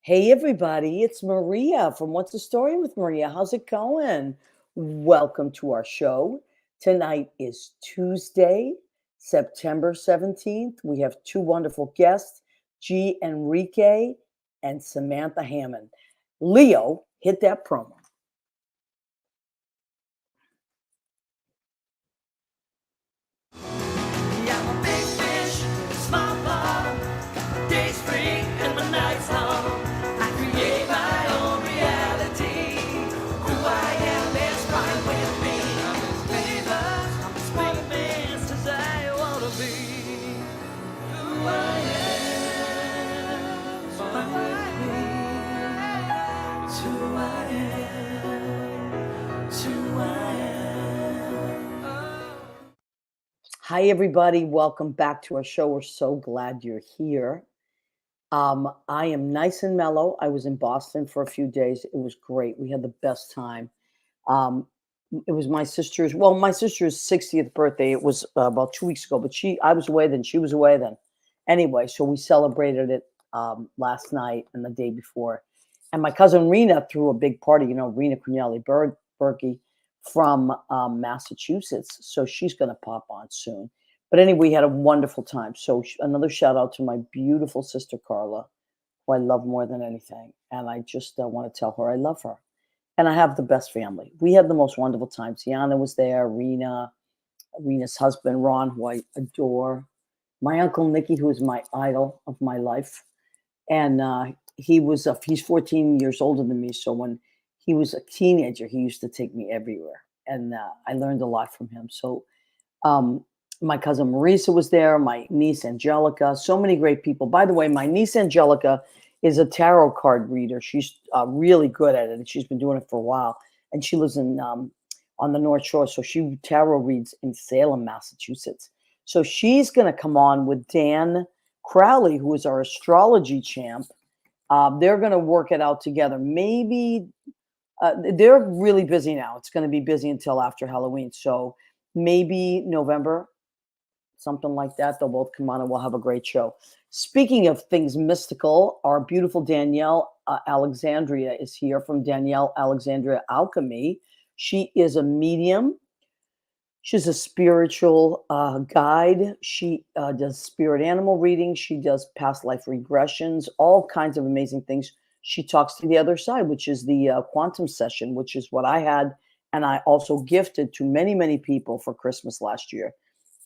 Hey, everybody, it's Maria from What's the Story with Maria? How's it going? Welcome to our show. Tonight is Tuesday, September 17th. We have two wonderful guests, Enrique and Samantha Harmon. Leo, hit that promo. Yeah, I'm a big fish, small pond, days free and my nights long. I create my own reality. Who I am is fine with me. I'm as famous, I'm as famous as I wanna be. Who I am is fine with me. It's who I am. It's who I am. Hi, everybody. Welcome back to our show. We're so glad you're here. I am nice and mellow. I was in Boston for a few days. It was great. We had the best time. Um, it was my sister's 60th birthday. It was about 2 weeks ago, but I was away then. She was away then. Anyway, so we celebrated it last night and the day before. And my cousin Rena threw a big party, Rena Cornelli Berkey from Massachusetts. So she's going to pop on soon. But anyway, we had a wonderful time. So another shout out to my beautiful sister, Carla, who I love more than anything. And I just want to tell her I love her. And I have the best family. We had the most wonderful time. Tiana was there, Rena's husband, Ron, who I adore, my uncle Nicky, who is my idol of my life. And he's 14 years older than me. So when he was a teenager, he used to take me everywhere. And I learned a lot from him. So um, my cousin Marisa was there, my niece Angelica, so many great people. By the way, my niece Angelica is a tarot card reader. She's really good at it, and she's been doing it for a while. And she lives in on the North Shore, so she tarot reads in Salem, Massachusetts. So she's going to come on with Dan Crowley, who is our astrology champ. They're going to work it out together. Maybe they're really busy now. It's going to be busy until after Halloween. So maybe November, something like that. They'll both come on and we'll have a great show. Speaking of things mystical, our beautiful Danielle Alexandria is here from Danielle Alexandria Alchemy. She is a medium. She's a spiritual guide. She does spirit animal readings. She does past life regressions, all kinds of amazing things. She talks to the other side, which is the quantum session, which is what I had. And I also gifted to many, many people for Christmas last year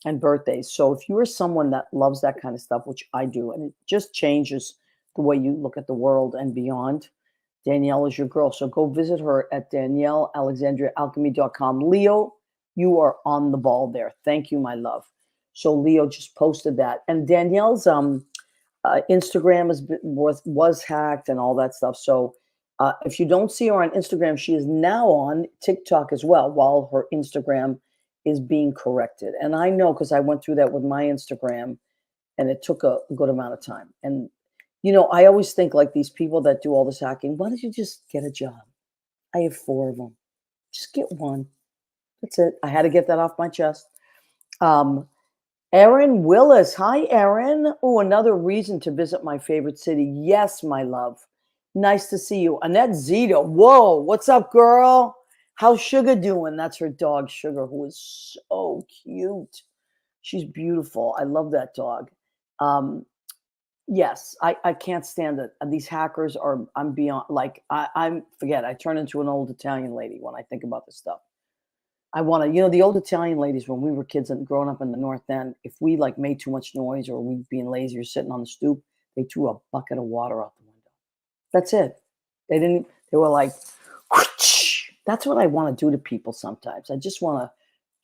and birthdays. So if you are someone that loves that kind of stuff, which I do, and it just changes the way you look at the world and beyond, Danielle is your girl. So go visit her at DanielleAlexandriaAlchemy.com. Leo, you are on the ball there. Thank you, my love. So Leo just posted that. And Danielle's Instagram was hacked and all that stuff. So if you don't see her on Instagram, she is now on TikTok as well, while her Instagram is being corrected. And I know because I went through that with my Instagram, and it took a good amount of time. And I always think like these people that do all this hacking, why don't you just get a job? I have 4 of them. Just get one. That's it. I had to get that off my chest. Erin Willis. Hi, Erin. Oh, another reason to visit my favorite city. Yes, my love. Nice to see you. Annette Zito. Whoa, what's up, girl? How's Sugar doing? That's her dog, Sugar, who is so cute. She's beautiful. I love that dog. Yes, I can't stand it. These hackers I'm beyond, like, I turn into an old Italian lady when I think about this stuff. I want to, the old Italian ladies when we were kids and growing up in the North End, if we like made too much noise or we being lazy or sitting on the stoop, they threw a bucket of water out the window. That's it. They were like, whoosh. That's what I want to do to people sometimes. I just want to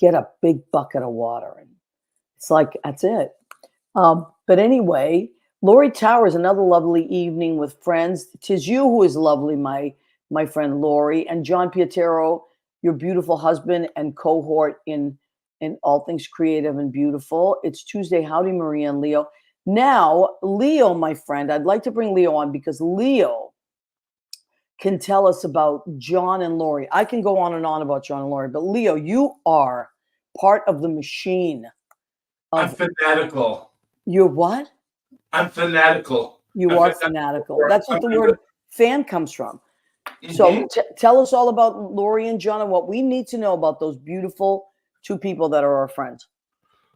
get a big bucket of water. And it's like, that's it. But anyway, Lori Towers, another lovely evening with friends. 'Tis you who is lovely, my friend Lori, and John Pietero, your beautiful husband and cohort in all things creative and beautiful. It's Tuesday. Howdy, Maria and Leo. Now, Leo, my friend, I'd like to bring Leo on because Leo can tell us about John and Lori. I can go on and on about John and Lori, but Leo, you are part of the machine. I'm fanatical. You're what? I'm fanatical. You are fanatical. That's what the word fan comes from. Mm-hmm. So tell us all about Lori and John and what we need to know about those beautiful two people that are our friends.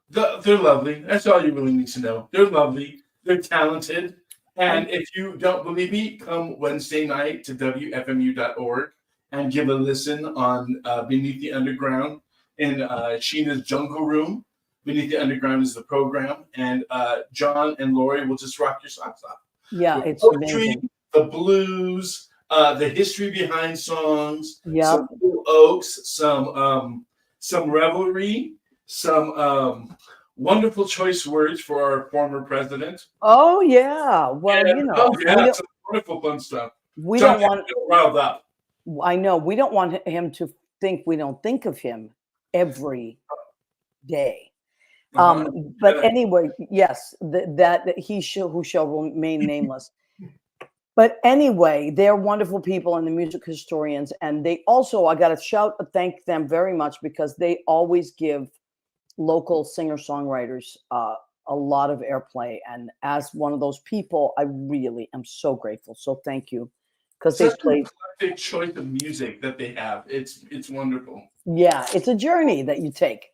They're lovely. That's all you really need to know. They're lovely. They're talented. And if you don't believe me, come Wednesday night to WFMU.org and give a listen on Beneath the Underground in Sheena's Jungle Room. Beneath the Underground is the program. And John and Lori will just rock your socks off. Yeah, The it's poetry, amazing. the blues, the history behind songs, Yep. some Blue Oaks, some revelry, some wonderful choice words for our former president. Oh yeah. Well, And, you know, oh yeah, we don't, some wonderful fun stuff. we John don't want. gets riled up. I know we don't want him to think we don't think of him every day. But Yeah. anyway, yes, that who shall remain nameless. But anyway, they're wonderful people and the music historians, and they also I got to thank them very much because they always give local singer songwriters a lot of airplay. And as one of those people, I really am so grateful. So thank you, because they Such a played. eclectic choice of music that they have. It's wonderful. Yeah, it's a journey that you take.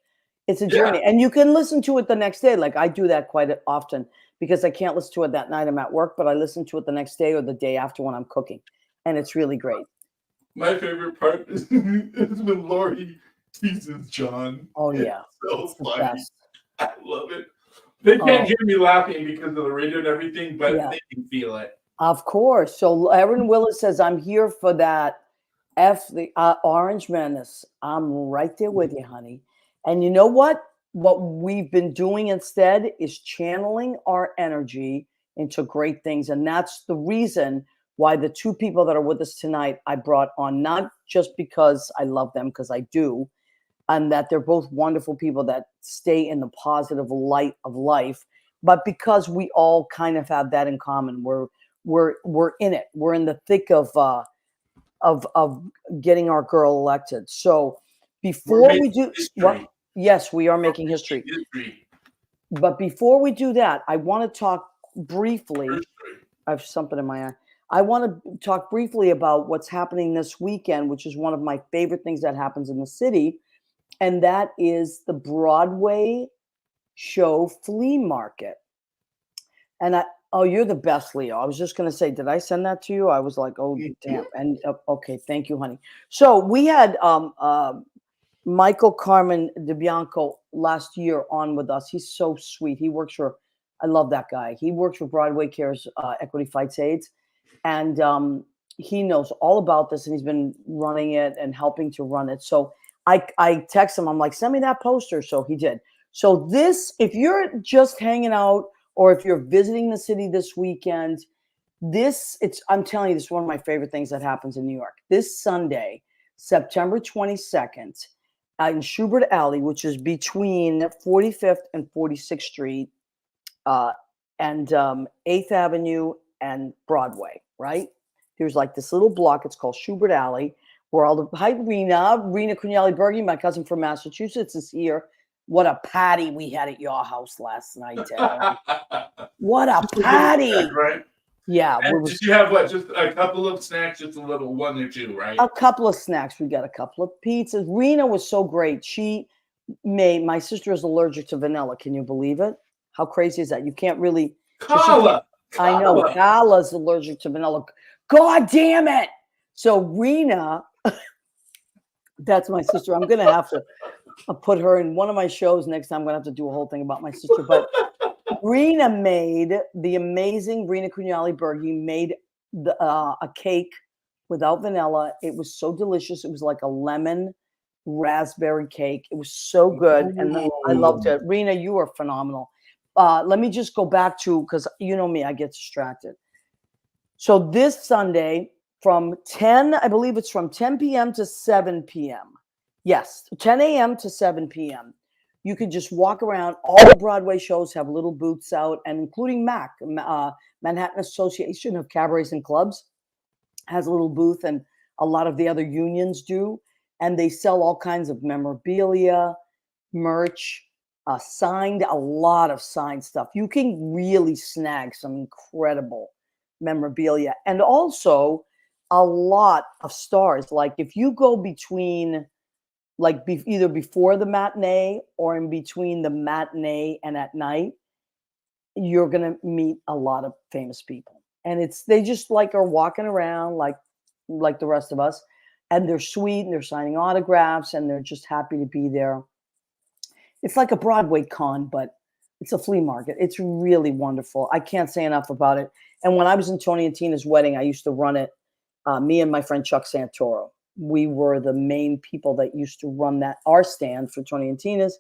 It's a Yeah. journey, and you can listen to it the next day. Like I do that quite often because I can't listen to it that night. I'm at work, but I listen to it the next day or the day after when I'm cooking, and it's really great. My favorite part is when Lori teases John. Oh yeah, It's so it's the funny. best. I love it. They can't Oh. hear me laughing because of the radio and everything, but Yeah. they can feel it. Of course. So Erin Willis says, "I'm here for that the Orange Menace." I'm right there with you, honey. And you know what? What we've been doing instead is channeling our energy into great things. And that's the reason why the two people that are with us tonight, I brought on, not just because I love them, because I do, and that they're both wonderful people that stay in the positive light of life, but because we all kind of have that in common. We're in it. We're in the thick of getting our girl elected. So before we do history. yes, we are making history. But before we do that, I want to talk briefly. I have something in my eye. I want to talk briefly about what's happening this weekend, which is one of my favorite things that happens in the city, and that is the Broadway show flea market. And oh, you're the best, Leo. I was just going to say, did I send that to you? I was like, oh, damn. And okay, thank you, honey. So we had Michael Carmen DeBianco last year on with us. He's so sweet. He works for, I love that guy. He works for Broadway Cares Equity Fights AIDS. And he knows all about this, and he's been running it and helping to run it. So I text him. I'm like, send me that poster. So he did. So this, if you're just hanging out, or if you're visiting the city this weekend, I'm telling you, this is one of my favorite things that happens in New York. This Sunday, September 22nd, in Schubert Alley, which is between 45th and 46th Street, and 8th Avenue and Broadway, right? There's like this little block. It's called Schubert Alley, where all the, hi, Rena Cugnelli-Bergi, my cousin from Massachusetts, is here. What a patty we had at your house last night, Ellen. What a patty. Right? Yeah. Did you have what? Just a couple of snacks, just a little one or two, right? A couple of snacks. We got a couple of pizzas. Rena was so great. My sister is allergic to vanilla. Can you believe it? How crazy is that? You can't really. Kala. I know. Kala's allergic to vanilla. God damn it. So Rena, that's my sister. I'm going to have to put her in one of my shows next time. I'm going to have to do a whole thing about my sister. But Rena made the amazing, Rena Cugnelli-Bergi made a cake without vanilla. It was so delicious. It was like a lemon raspberry cake. It was so good. And I loved it. Rena, you are phenomenal. Let me just go back to, because you know me, I get distracted. So this Sunday from 10, I believe it's from 10 p.m. to 7 p.m. Yes, 10 a.m. to 7 p.m. You can just walk around. All the Broadway shows have little booths out, and including MAC, Manhattan Association of Cabarets and Clubs, has a little booth, and a lot of the other unions do. And they sell all kinds of memorabilia, merch, a lot of signed stuff. You can really snag some incredible memorabilia, and also a lot of stars. Like if you go between, like either before the matinee or in between the matinee and at night, you're gonna meet a lot of famous people, and they just like are walking around like the rest of us, and they're sweet and they're signing autographs and they're just happy to be there. It's like a Broadway con, but it's a flea market. It's really wonderful. I can't say enough about it. And when I was in Tony and Tina's wedding, I used to run it. Me and my friend Chuck Santoro, we were the main people that used to run our stand for Tony and Tina's,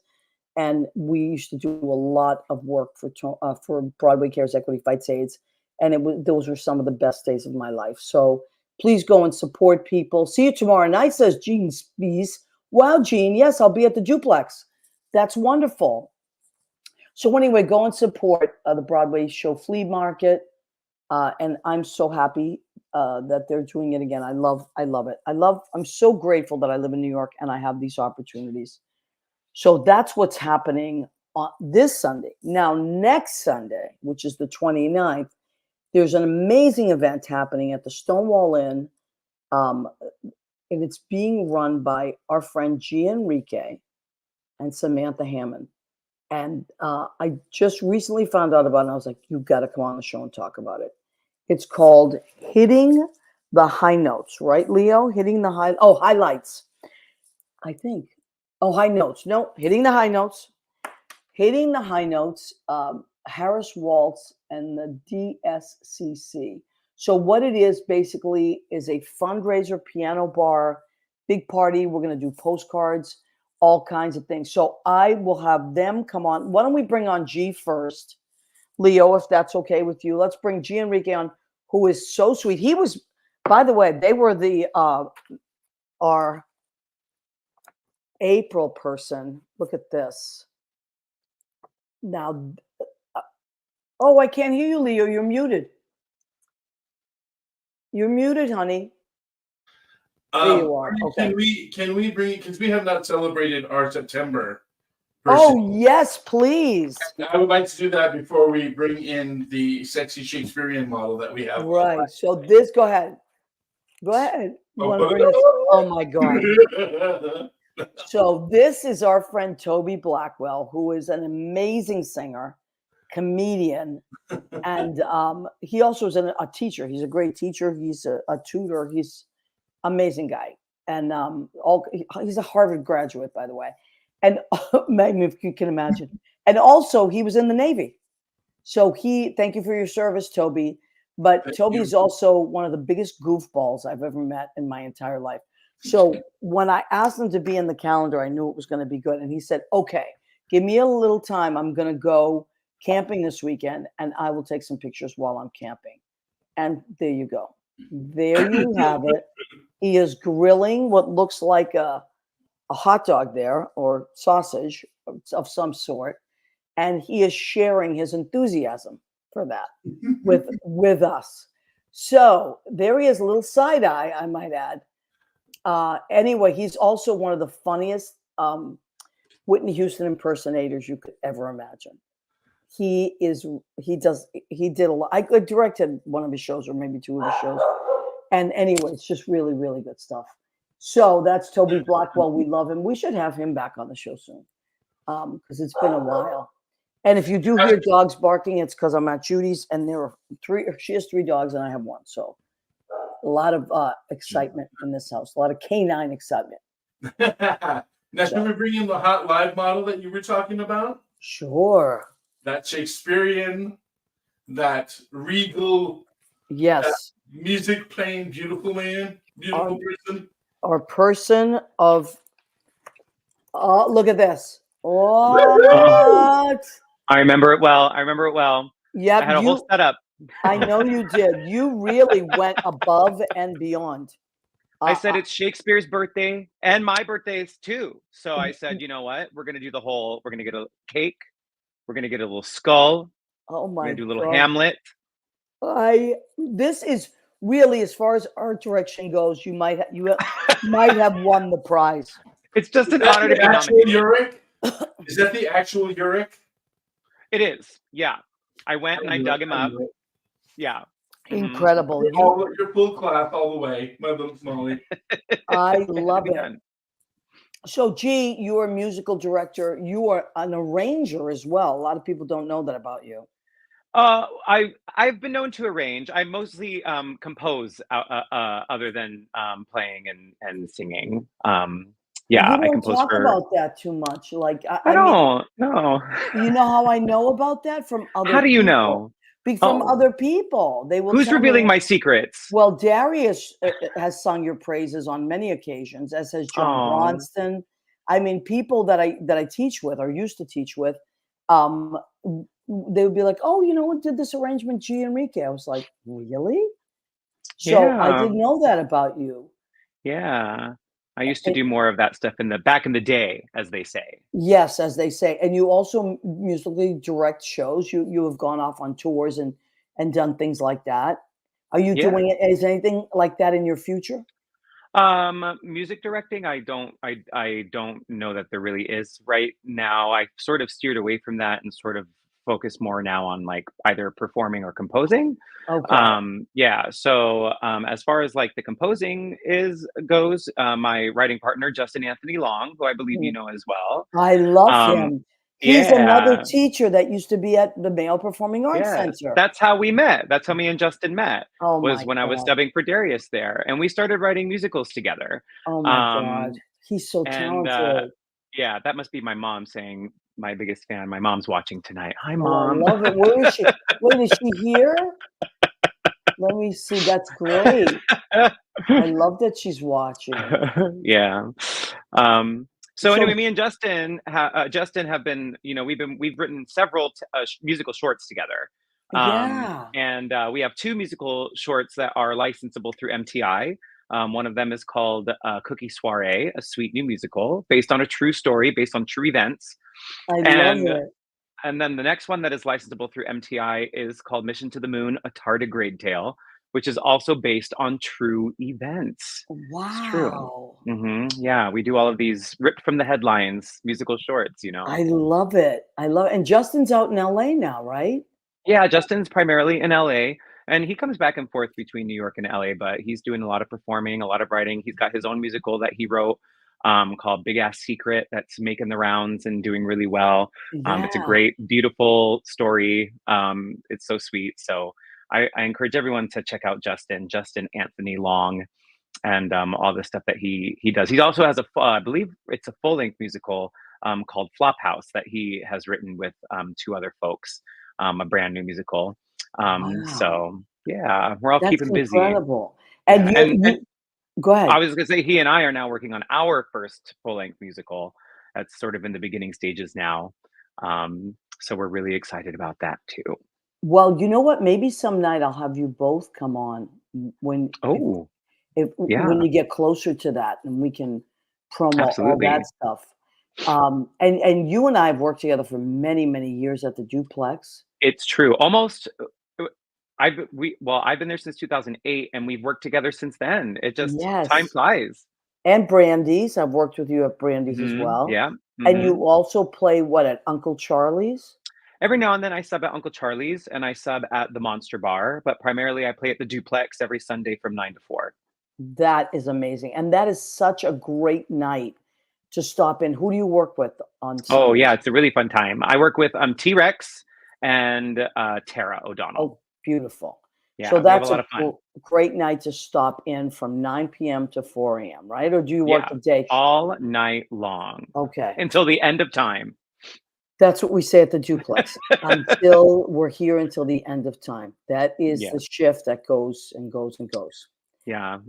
and we used to do a lot of work for Broadway Cares Equity Fights AIDS, and those were some of the best days of my life. So please go and support people. See you tomorrow night, says Gene Spees. Wow, Gene, yes, I'll be at the Duplex. That's wonderful. So anyway, go and support the Broadway show Flea Market, and I'm so happy that they're doing it again. I love it. I'm so grateful that I live in New York and I have these opportunities. So that's what's happening on this Sunday. Now, next Sunday, which is the 29th, there's an amazing event happening at the Stonewall Inn, and it's being run by our friend Enrique and Samantha Harmon. And I just recently found out about it, and I was like, you've got to come on the show and talk about it. It's called Hitting the High Notes, right, Leo? Highlights, I think. Oh, high notes. No, Hitting the High Notes. Hitting the High Notes, Harris Waltz and the DSCC. So what it is basically is a fundraiser, piano bar, big party. We're going to do postcards, all kinds of things. So I will have them come on. Why don't we bring on G first, Leo, if that's okay with you? Let's bring G Enrique on, who is so sweet. He was, by the way, they were our April person. Look at this. Now, I can't hear you, Leo. You're muted. You're muted, honey. There you are. Okay. Can we bring, because we have not celebrated our September Oh, person. yes, please. I would like to do that before we bring in the sexy Shakespearean model that we have. Right. So go ahead. Go ahead. You want to bring us? Oh my God. So this is our friend Toby Blackwell, who is an amazing singer, comedian, and he also is a teacher. He's a great teacher. He's a tutor. He's amazing guy, and he's a Harvard graduate, by the way. And Megan, if you can imagine, and also he was in the Navy. So thank you for your service, Toby. But Toby's also one of the biggest goofballs I've ever met in my entire life. So when I asked him to be in the calendar, I knew it was going to be good. And he said, okay, give me a little time. I'm going to go camping this weekend and I will take some pictures while I'm camping. And there you go. There you have it. He is grilling what looks like a hot dog there, or sausage of some sort. And he is sharing his enthusiasm for that with us. So there he is, a little side eye, I might add. Anyway, he's also one of the funniest Whitney Houston impersonators you could ever imagine. He did a lot. I directed one of his shows, or maybe two of his shows. And anyway, it's just really, really good stuff. So that's Toby Blackwell. We love him. We should have him back on the show soon, because it's been a while. And if you do hear dogs barking, it's because I'm at Judy's, and there are three. She has 3 dogs, and I have 1. So a lot of excitement in this house. A lot of canine excitement. Now, can we bring in the hot live model that you were talking about? Sure. That Shakespearean, that regal, yes, music playing, beautiful man, beautiful person. Our person of, look at this. What? I remember it well. Yeah, I had a whole setup. I know you did. You really went above and beyond. I said it's Shakespeare's birthday and my birthdays too. So I said, you know what? We're going to get a cake. We're going to get a little skull. Oh my God. We're going to do a little Hamlet. This is really, as far as art direction goes, you might have won the prize. It's just an honor to be nominated. Is that the actual Uric? It is. Yeah. I went and I dug him up. Yeah. Incredible. You're full class all the way, my little Molly. I It had to love be it. done. So, G, you're a musical director. You are an arranger as well. A lot of people don't know that about you. I've been known to arrange. I mostly compose, other than playing and singing. Yeah, You I don't compose talk for. about that too much. Like, I I mean, don't know. you know how I know about that? From How other do you people. know? From Oh, other people. They will who's tell me. revealing my secrets? Well, Darius has sung your praises on many occasions, as has John Oh, Bronston. I mean, people that I teach with or used to teach with, um, they would be like, "Oh, you know what? Did this arrangement, G. Enrique?" I was like, "Really?" So I yeah, didn't know that about you. yeah. I used to And do more of that stuff in the back in the day, as they say. yes, as they say, and you also musically direct shows. You have gone off on tours and done things like that. Are you Yeah. doing it? Is anything like that in your future? Music directing, I don't know that there really is right now. I sort of steered away from that and sort of focus more now on like either performing or composing. Okay. Yeah. So as far as like the composing is goes, my writing partner Justin Anthony Long, who I believe you know as well. I love Um, him. He's another yeah, teacher that used to be at the Male Performing Arts yes, Center. that's how we met. That's how me and Justin met, Oh was my when I was god. subbing for Darius there, and we started writing musicals together. Oh my god. Um, He's so and talented. yeah, that must be my mom saying, "My biggest fan." My mom's watching tonight. Hi, Oh, I mom. love it. Where is she? Wait, is she here? Let me see. That's great. I love that she's watching. Yeah. Um, so So anyway, me and Justin have been, we've written several musical shorts together. yeah, And we have two musical shorts that are licensable through MTI. One of them is called Cookie Soiree, a sweet new musical based on a true story, based on true events. I love And it. and then the next one that is licensable through MTI is called Mission to the Moon, a Tardigrade Tale, which is also based on true events. It's true. Wow. Yeah, we do all of these ripped from the headlines musical shorts. I love it. I love it. And Justin's out in LA now, right? Yeah, Justin's primarily in LA, and he comes back and forth between New York and LA, but he's doing a lot of performing, a lot of writing. He's got his own musical that he wrote, called Big Ass Secret, that's making the rounds and doing really well. It's a Yeah. great, beautiful story. It's so sweet. So I encourage everyone to check out Justin Anthony Long, and all the stuff that he does. He also has I believe it's a full length musical called Flophouse that he has written with two other folks, a brand new musical. Wow. So yeah, we're all That's keeping busy. incredible. And Yeah, and you go I ahead. was gonna say he and I are now working on our first full length musical. That's sort of in the beginning stages now. So we're really excited about that too. Well, you know what? Maybe some night I'll have you both come on when Oh, if when yeah, you get closer to that, and we can promo all that absolutely. stuff. And you and I have worked together for many, many years at the Duplex. It's true. Almost I've been there since 2008 and we've worked together since then. It just time Yes. flies. And Brandy's. I've worked with you at Brandy's as well. Yeah. And hmm you also play what at Uncle Charlie's? Every now and then I sub at Uncle Charlie's and I sub at the Monster Bar, but primarily I play at the Duplex every Sunday from 9 to 4. That is amazing. And that is such a great night to stop in. Who do you work with on Oh yeah, Sundays? it's a really fun time. I work with T-Rex and Tara O'Donnell. Oh, beautiful. So Yeah, we have a that's lot a of fun. great night to stop in from 9 p.m. to 4 a.m., right? Or do you work Yeah, the day? all night long Okay. until the end of time. That's what we say at the Duplex. Until we're here until the end of time. That is the Yes. shift that goes and goes and goes. Yeah.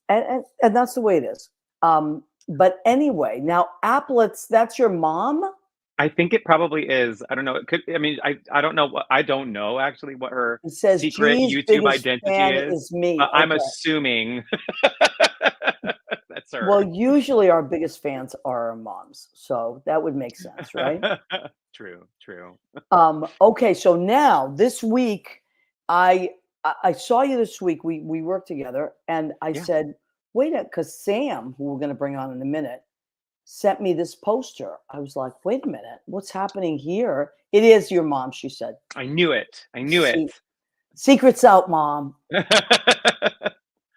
And that's the way it is. But anyway, now Applets, that's your mom? I think it probably is. I don't know. It could. I mean, I don't know what. I don't know actually what her It says secret G's YouTube biggest identity fan is. is me. But I'm Okay. assuming that's Well, her. usually our biggest fans are our moms. So that would make sense, right? True. True. Okay, so now this week, I saw you this week. We worked together, and I Yeah. said, wait a, because Sam, who we're going to bring on in a minute, sent me this poster. I was like, wait a minute, what's happening here? It is your mom, she said. I knew it. I knew it. See, Secret's out, Mom.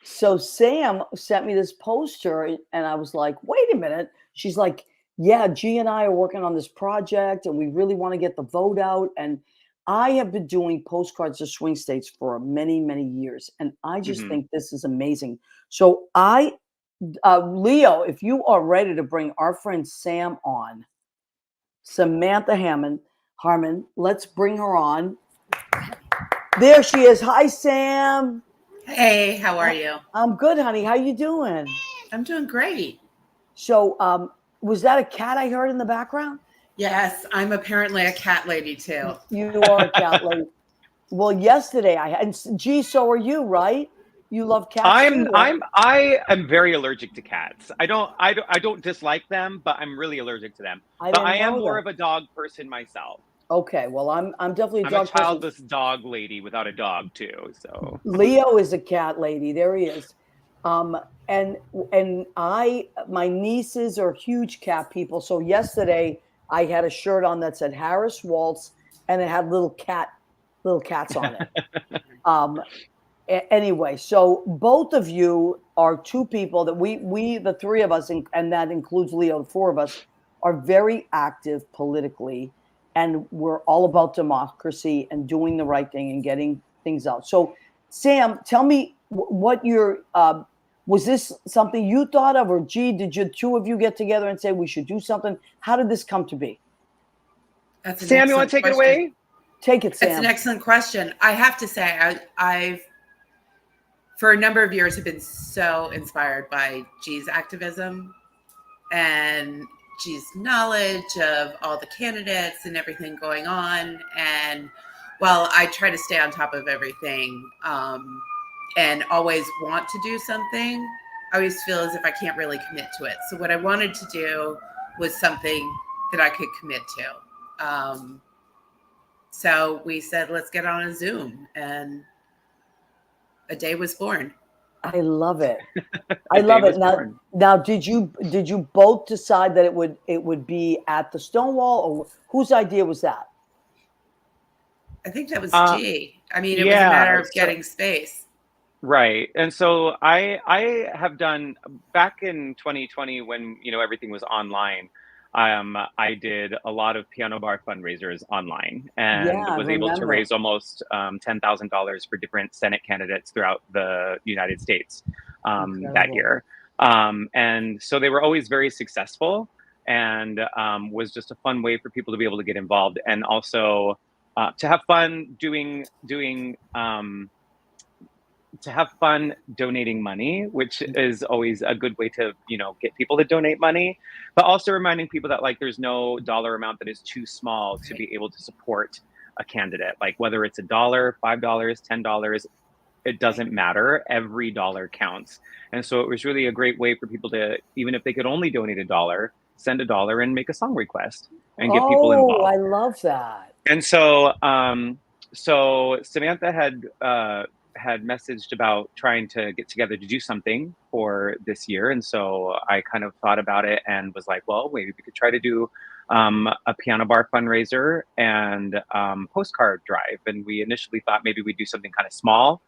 So Sam sent me this poster, and I was like, wait a minute. She's like, yeah, G and I are working on this project, and we really want to get the vote out. And I have been doing postcards to swing states for many, many years, and I just Mhm. think this is amazing. So Leo, if you are ready to bring our friend Sam on, Samantha Harmon, let's bring her on. There she is. Hi, Sam. Hey, how are you? I'm good, honey. How you doing? I'm doing great. So, was that a cat I heard in the background? Yes, I'm apparently a cat lady too. You are a cat lady. Well, yesterday and gee, so are you, right? You love cats too, right? I am very allergic to cats. I don't dislike them, but I'm really allergic to them. I But I didn't am know more that. of a dog person myself. Okay, well, I'm definitely a I'm a dog person. childless dog lady without a dog too. So Leo is a cat lady. There he is. Um, and my nieces are huge cat people. So yesterday I had a shirt on that said Harris Waltz, and it had little cats on it. Anyway, so both of you are two people that we the three of us, and that includes Leo, the four of us, are very active politically, and we're all about democracy and doing the right thing and getting things out. So, Sam, tell me what your was this something you thought of, or gee, did you two of you get together and say we should do something? How did this come to be? That's an Sam, you want to excellent take it question. away? Take it, That's Sam. an excellent question. I have to say, I've for a number of years have been so inspired by G's activism and G's knowledge of all the candidates and everything going on. And while I try to stay on top of everything and always want to do something, I always feel as if I can't really commit to it. So what I wanted to do was something that I could commit to. So we said, let's get on a Zoom, and a day was born. I love it. A I love day it. was born. Now, did you both decide that it would be at the Stonewall, or whose idea was that? I think that was Uh, G. I mean, it was a yeah. matter of So, getting space. right. And so I have done back in 2020 when everything was online. I did a lot of piano bar fundraisers online Yeah, and I was able to remember. raise almost $10,000 for different Senate candidates throughout the United States that Incredible. year. And so they were always very successful, and was just a fun way for people to be able to get involved, and also to have fun to have fun donating money, which is always a good way to get people to donate money, but also reminding people that there's no dollar amount that is too small to be able to support a candidate, like whether it's $1, $5, $10, it doesn't matter. Every dollar counts. And so it was really a great way for people to, even if they could only donate $1, send $1 and make a song request and get people Oh, involved. I love that. And so so Samantha had messaged about trying to get together to do something for this year. And so I kind of thought about it and was like, well, maybe we could try to do a piano bar fundraiser and postcard drive. And we initially thought maybe we'd do something kind of small.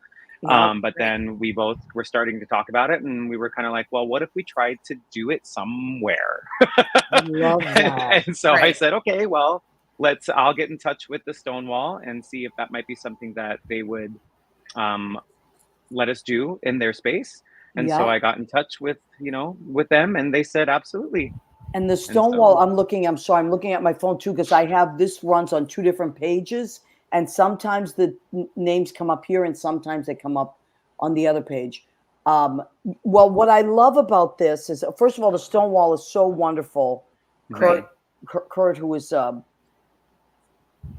Yep. But then we both were starting to talk about it, and we were kind of like, well, what if we tried to do it somewhere? I love that. And so I Right. said, okay, well, I'll get in touch with the Stonewall and see if that might be something that they would let us do in their space. And so Yep. I got in touch with them, and they said absolutely. And the And Stonewall, so I'm looking at my phone too, because I have this runs on two different pages, and sometimes the names come up here and sometimes they come up on the other page. Well, what I love about this is, first of all, the Stonewall is so wonderful. Right. Kurt, who is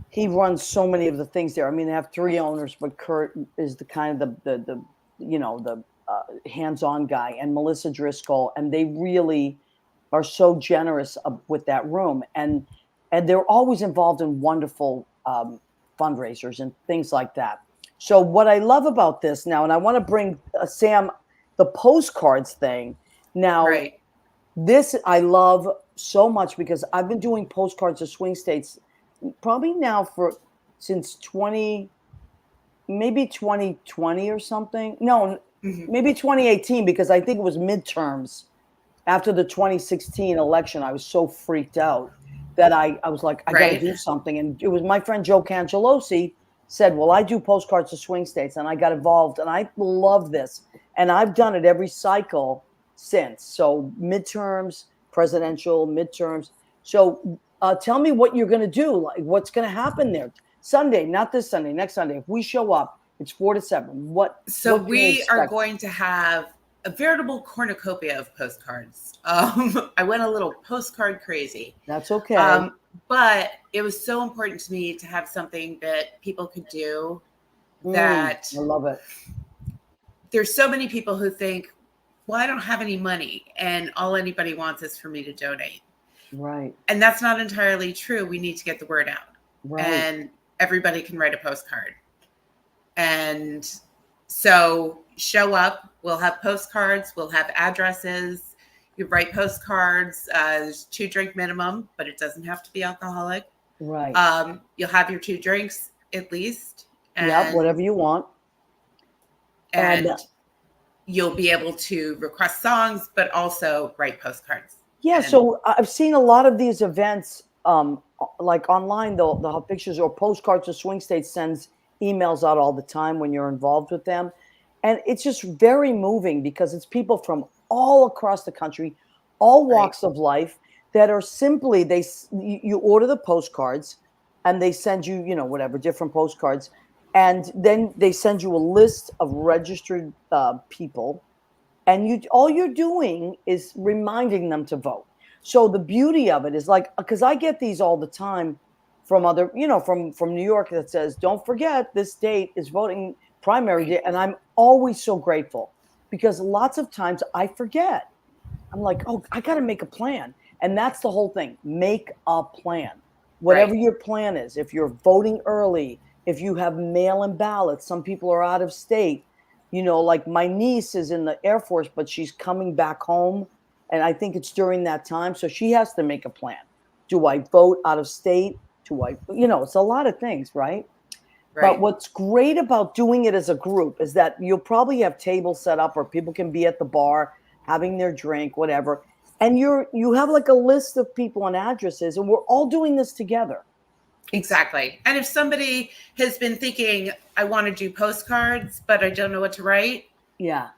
he runs so many of the things there. I mean, they have three owners, but Kurt is the kind of the hands-on guy, and Melissa Driscoll, and they really are so generous with that room, and they're always involved in wonderful fundraisers and things like that. So what I love about this now, and I want to bring Sam, the postcards thing. Now, Right. this I love so much because I've been doing postcards of swing states probably now since 20, maybe 2020 or something. No, Mhm. maybe 2018, because I think it was midterms after the 2016 election. I was so freaked out that I was like, I got to Right. do something. And it was my friend Joe Cangelosi said, well, I do postcards to swing states, and I got involved, and I love this. And I've done it every cycle since. So midterms, presidential, midterms. So tell me what you're going to do. Like, what's going to happen there? Sunday, not this Sunday, next Sunday. If we show up, it's 4 to 7. So What can we we are expect? going to have a veritable cornucopia of postcards. I went a little postcard crazy. That's okay. But it was so important to me to have something that people could do that I love it. there's so many people who think, well, I don't have any money and all anybody wants is for me to donate. Right. And that's not entirely true. We need to get the word out. Right. And everybody can write a postcard. And so show up. We'll have postcards. We'll have addresses. You write postcards. There's 2 drink minimum, but it doesn't have to be alcoholic. Right. You'll have your 2 drinks at least. Yeah, whatever you want. And you'll be able to request songs, but also write postcards. Yeah, so I've seen a lot of these events, like online, they'll have pictures, or Postcards to Swing States sends emails out all the time when you're involved with them. And it's just very moving because it's people from all across the country, all walks of life, that are simply, you order the postcards and they send you, whatever, different postcards. And then they send you a list of registered people. And all you're doing is reminding them to vote. So the beauty of it is, like, because I get these all the time from other, from New York, that says, don't forget this date is voting primary day. And I'm always so grateful, because lots of times I forget. I'm like, oh, I got to make a plan. And that's the whole thing. Make a plan. Whatever your plan is. If you're voting early, if you have mail-in ballots, some people are out of state. Like my niece is in the Air Force, but she's coming back home. And I think it's during that time. So she has to make a plan. Do I vote out of state? It's a lot of things, right? But what's great about doing it as a group is that you'll probably have tables set up where people can be at the bar, having their drink, whatever. And you have like a list of people and addresses, and we're all doing this together. Exactly. And if somebody has been thinking, I want to do postcards, but I don't know what to write. Yeah.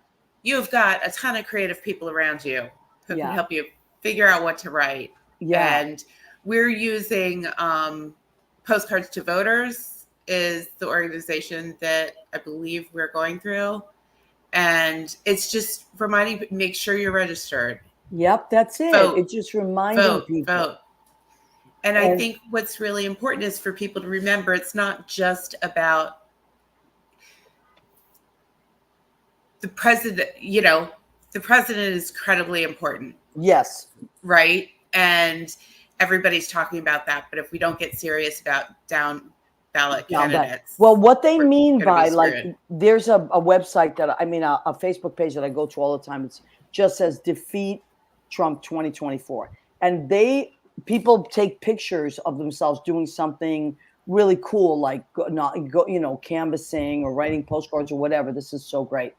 You've got a ton of creative people around you who can Yeah. help you figure out what to write. Yeah. And we're using Postcards to Voters is the organization that I believe we're going through. And it's just reminding, make sure you're registered. Yep, that's it. Vote. It's just reminding people. Vote. And I think what's really important is for people to remember it's not just about the president. The president is incredibly important. Yes. Right? And everybody's talking about that. But if we don't get serious about down ballot candidates. Well, what they mean by, like, screwed. there's a website that, a Facebook page that I go to all the time. It just says Defeat Trump 2024. And people take pictures of themselves doing something really cool, like canvassing or writing postcards or whatever. This is so great.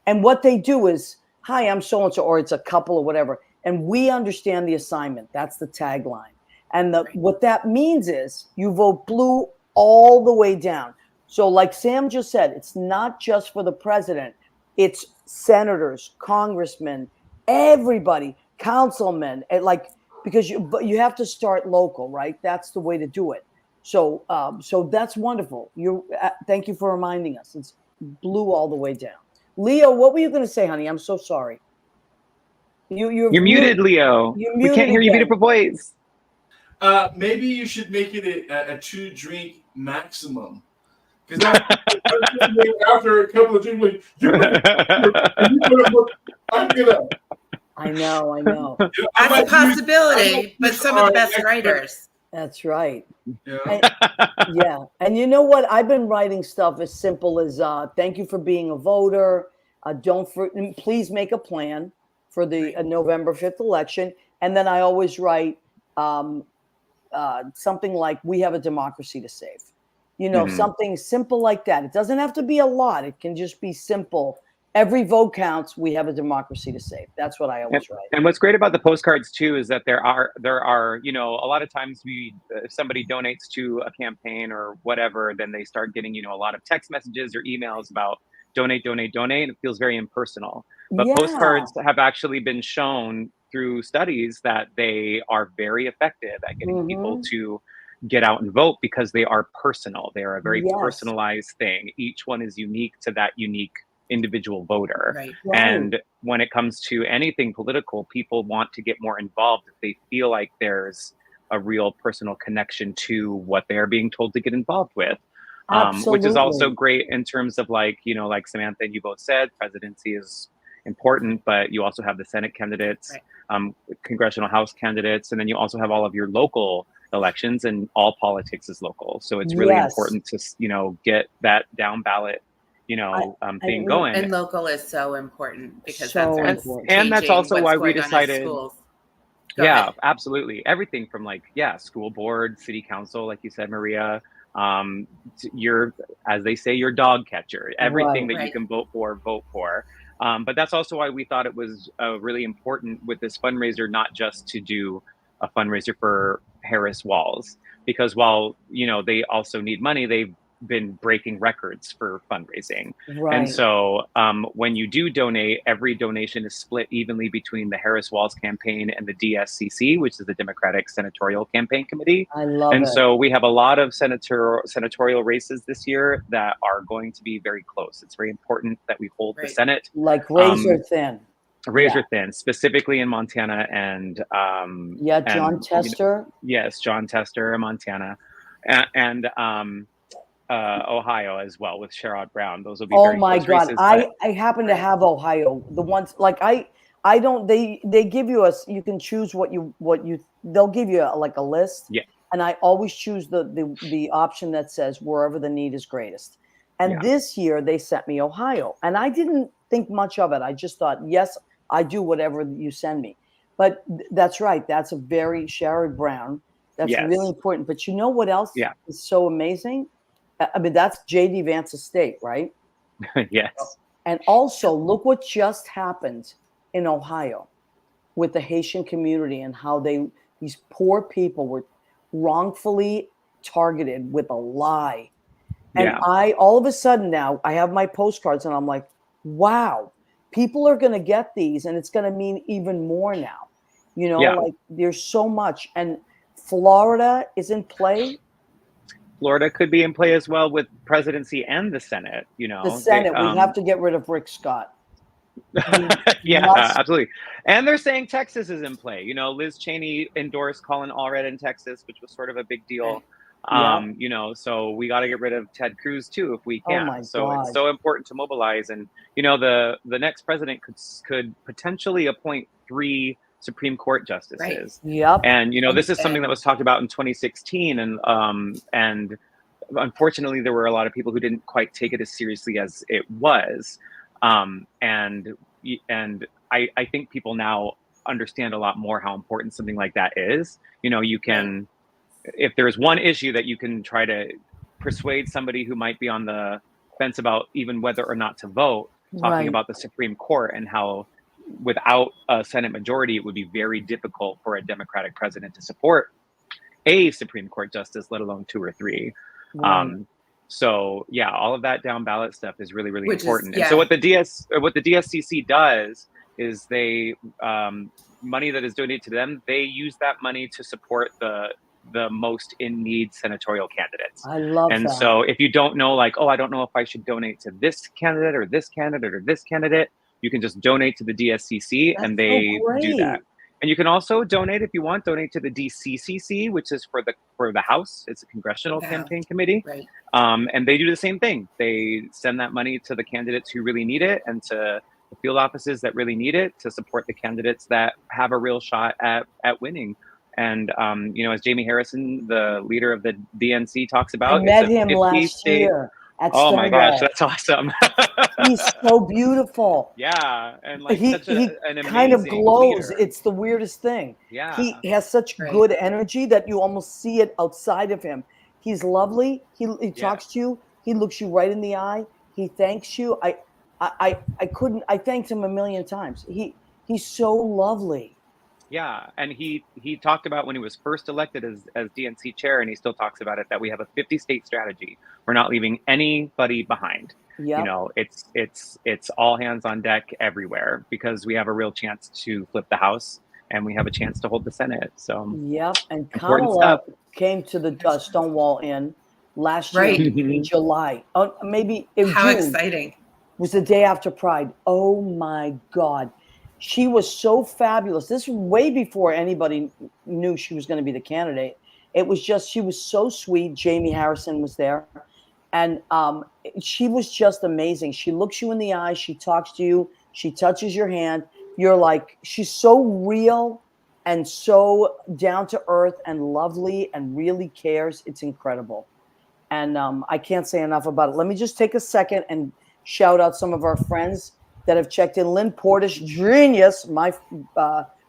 And what they do is, hi, I'm so-and-so, or it's a couple or whatever. And we understand the assignment. That's the tagline. And what that means is you vote blue all the way down. So like Sam just said, it's not just for the president. It's senators, congressmen, everybody, councilmen, because you have to start local, right? That's the way to do it. So that's wonderful. Thank you for reminding us. It's blue all the way down. Leo, what were you going to say, honey? I'm so sorry. You're muted, Leo. We can't hear your beautiful voice. Maybe you should make it a 2-drink maximum. Because after a couple of drinks, I'm gonna. I know. That's a possibility, but some of the best writers. That's right. Yeah. And you know what? I've been writing stuff as simple as thank you for being a voter. Please make a plan for the November 5th election. And then I always write something like, we have a democracy to save. You know, Mhm. something simple like that. It doesn't have to be a lot. It can just be simple. Every vote counts. We have a democracy to save. That's what I And, always write. and what's great about the postcards too is that there are a lot of times if somebody donates to a campaign or whatever, then they start getting a lot of text messages or emails about donate, donate, donate. It feels very impersonal. But Yeah. postcards have actually been shown through studies that they are very effective at getting people Hmm. to get out and vote because they are personal. They are a very Yes. personalized thing. Each one is unique to that unique individual voter. Right. Right. And when it comes to anything political, people want to get more involved if they feel like there's a real personal connection to what they are being told to get involved with. Which is also Absolutely. great in terms of like Samantha and you both said, presidency is important, but you also have the Senate candidates, Right. congressional House candidates, and then you also have all of your local elections, and all politics is local. So it's really Yes. important to get that down ballot I, thing and going. And local is so important because that's so and what's important. and that's changing also what's why we going on in decided, schools. Go yeah, ahead. absolutely, everything from school board, city council, like you said, Maria, your, as they say, your dog catcher, everything Right. that you Right. can vote for. But that's also why we thought it was really important with this fundraiser, not just to do a fundraiser for Harris Walls, because while they also need money, they've been breaking records for fundraising. And Right. so when you do donate, every donation is split evenly between the Harris Walls campaign and the DSCC, which is the Democratic Senatorial Campaign Committee. I love And it. so we have a lot of senatorial races this year that are going to be very close. It's very important that we hold the Right. Senate Like razor um, thin. Yeah. razor thin, specifically in Montana Yeah. John and Tester. yes, John Tester in Montana, and Ohio as well with Sherrod Brown. Those will be Oh very my close God. races, but I happen to Right. have Ohio. The ones like I don't they give you you can choose they'll give you like a list, yeah, and I always choose the option that says wherever the need is greatest. And yeah, this year they sent me Ohio, and I didn't think much of it. I just thought, yes, I do whatever you send me. But that's right. That's a very Sherrod Brown. That's really yes, important. But you know what else yeah, is so amazing? I mean, that's JD Vance's state, right? yes, And also, look what just happened in Ohio with the Haitian community and how these poor people were wrongfully targeted with a lie. And yeah, I all of a sudden now I have my postcards and I'm like, wow, people are going to get these and it's going to mean even more now. yeah. Like there's so much. And Florida is in play. Florida could be in play as well with presidency and the Senate. The They Senate, we have to get rid of Rick Scott. We yeah, must. absolutely. And they're saying Texas is in play. Liz Cheney endorsed Colin Allred in Texas, which was sort of a big deal. Right. Yeah. So we got to get rid of Ted Cruz too if we Oh can. my So it's God. so important to mobilize. And the next president could potentially appoint 3 Supreme Court Right. justices. Yep. And this is something that And was talked about in 2016, and unfortunately there were a lot of people who didn't quite take it as seriously as it was. And I think people now understand a lot more how important something like that is. You right. can, if there's one issue that you can try to persuade somebody who might be on the fence about even whether or not to vote, talking Right. about the Supreme Court and how without a Senate majority, it would be very difficult for a Democratic president to support a Supreme Court justice, let alone 2 or 3. Right. Um, so yeah, all of that down ballot stuff is really, really Which is important. And so yeah. what the DSCC does is they money that is donated to them, they use that money to support the most in need senatorial candidates. I love And that. so if you don't know, like, oh, I don't know if I should donate to this candidate or this candidate or this candidate, you can just donate to the DSCC That's and so they do that. great. And you can also donate if you want, donate to the DCCC, which is for the House. It's a congressional Wow. campaign committee. Right. And they do the same thing. They send that money to the candidates who really need it and to the field offices that really need it to support the candidates that have a real shot at winning. And as Jamie Harrison, the leader of the DNC, talks I about, it's met a him 50 last state. year at Oh my gosh, Stonewall. that's awesome. He's so beautiful. Yeah, and like such He an kind of amazing glows. leader. It's the weirdest thing. He Yeah. has such Right. good energy that you almost see it outside of him. He's lovely. He Yeah. talks to you. He looks you right in the eye. He thanks you. I couldn't. I thanked him a million times. He's so lovely. Yeah, and he talked about when he was first elected as DNC chair, and he still talks about it, that we have a 50-state strategy. We're not leaving anybody behind. You Yep. know, it's all hands on deck everywhere, because we have a real chance to flip the House, and we have a chance to hold the Senate. So Yep. And important Kamala stuff. came to the Stonewall Inn last year Right. in Mhm. July. Maybe in How June. exciting. Was the day after Pride. Oh my God. She was so fabulous. This was way before anybody knew she was going to be the candidate. It was just, she was so sweet. Jamie Harrison was there. And she was just amazing. She looks you in the eye. She talks to you. She touches your hand. You're like, she's so real and so down to earth and lovely and really cares. It's incredible. And I can't say enough about it. Let me just take a second and shout out some of our friends that have checked in. Lynn Portish, genius, my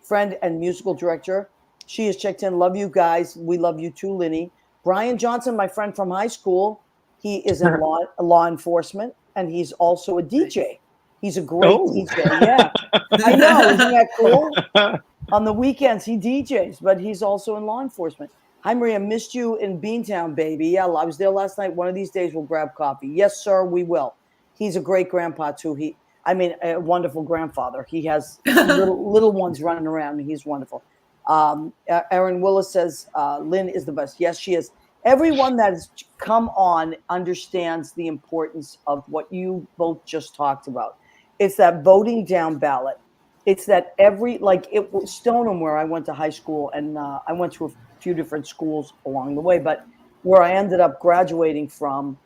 friend and musical director. She has checked in. Love you guys. We love you too, Linny. Brian Johnson, my friend from high school. He is in law enforcement, and he's also a DJ. He's a great Oh. DJ. Yeah, I know. Isn't that cool? On the weekends, he DJs, but he's also in law enforcement. Hi, Maria. Missed you in Beantown, baby. Yeah, I was there last night. One of these days, we'll grab coffee. Yes, sir, we will. He's a great grandpa, too. A wonderful grandfather. He has little ones running around, and he's wonderful. Erin Willis says, Lynn is the best. Yes, she is. Everyone that has come on understands the importance of what you both just talked about. It's that voting down ballot. It's that it was Stoneham, where I went to high school, and I went to a few different schools along the way, but where I ended up graduating from,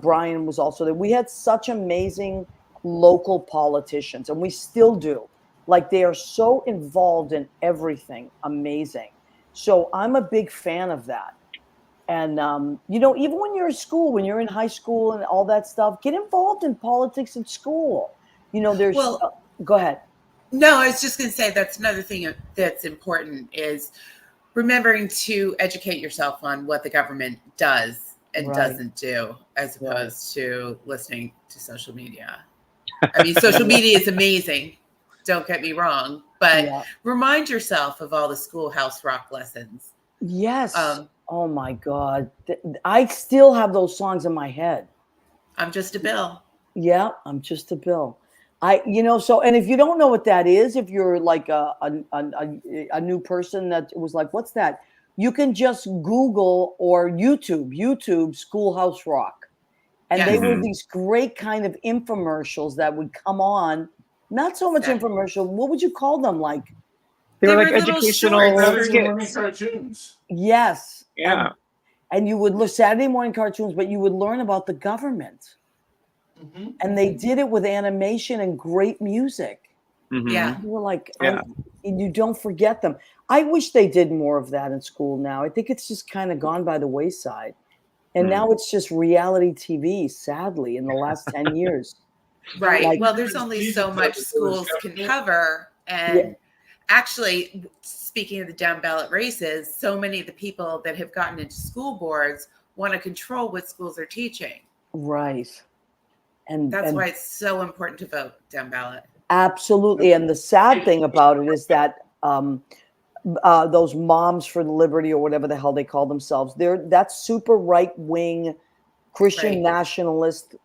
Brian was also there. We had such amazing local politicians, and we still do. Like, they are so involved in everything. Amazing. So I'm a big fan of that. And even when you're in school, when you're in high school and all that stuff, get involved in politics at school. There's go ahead. No, I was just going to say that's another thing that's important is remembering to educate yourself on what the government does and doesn't do, as opposed to listening to social media. I mean, social media is amazing. Don't get me wrong, but remind yourself of all the schoolhouse rock lessons. Yes. Oh my God. I still have those songs in my head. I'm just a Bill. Yeah, I'm just a Bill. And if you don't know what that is, if you're like a new person that was like, what's that? You can just Google or YouTube Schoolhouse Rock. And they were these great kind of infomercials that would come on. Not so much infomercial. What would you call them? Like, they were like little educational shorts. Cartoons. Yes. Yeah. And you would look Saturday morning cartoons, but you would learn about the government. Mm-hmm. And they did it with animation and great music. Mm-hmm. Yeah. You were like, you don't forget them. I wish they did more of that in school now. I think it's just kind of gone by the wayside. And now it's just reality TV, sadly, in the last 10 years. Right. Well, there's only so much schools can cover. And actually, speaking of the down ballot races, so many of the people that have gotten into school boards want to control what schools are teaching. Right. And that's why it's so important to vote down ballot. Absolutely. And the sad thing about it is that those Moms for Liberty, or whatever the hell they call themselves, that's super right-wing Christian nationalist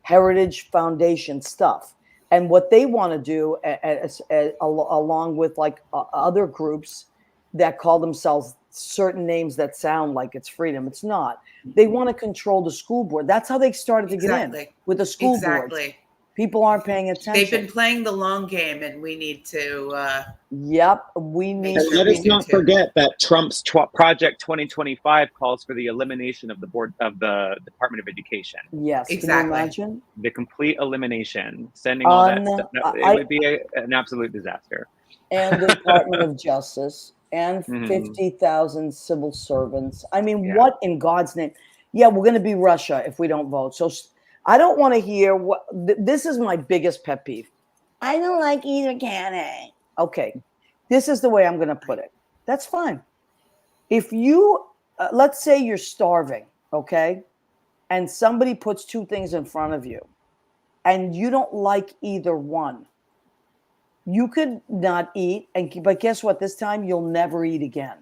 Heritage Foundation stuff. And what they want to do, along with like other groups that call themselves certain names that sound like it's freedom, it's not. They want to control the school board. That's how they started to get in with the school board. People aren't paying attention. They've been playing the long game, and we need to. We need. And let us not forget that Trump's Project 2025 calls for the elimination of the board of the Department of Education. Yes, exactly. Can you imagine? The complete elimination, sending all that stuff. It would be an absolute disaster. And the Department of Justice and 50,000 civil servants. I mean, what in God's name? Yeah, we're going to be Russia if we don't vote. So I don't want to hear what. This is my biggest pet peeve. I don't like either candidate. Okay, this is the way I'm going to put it. That's fine. If you let's say you're starving, okay? And somebody puts two things in front of you and you don't like either one. You could not eat, but guess what? This time you'll never eat again.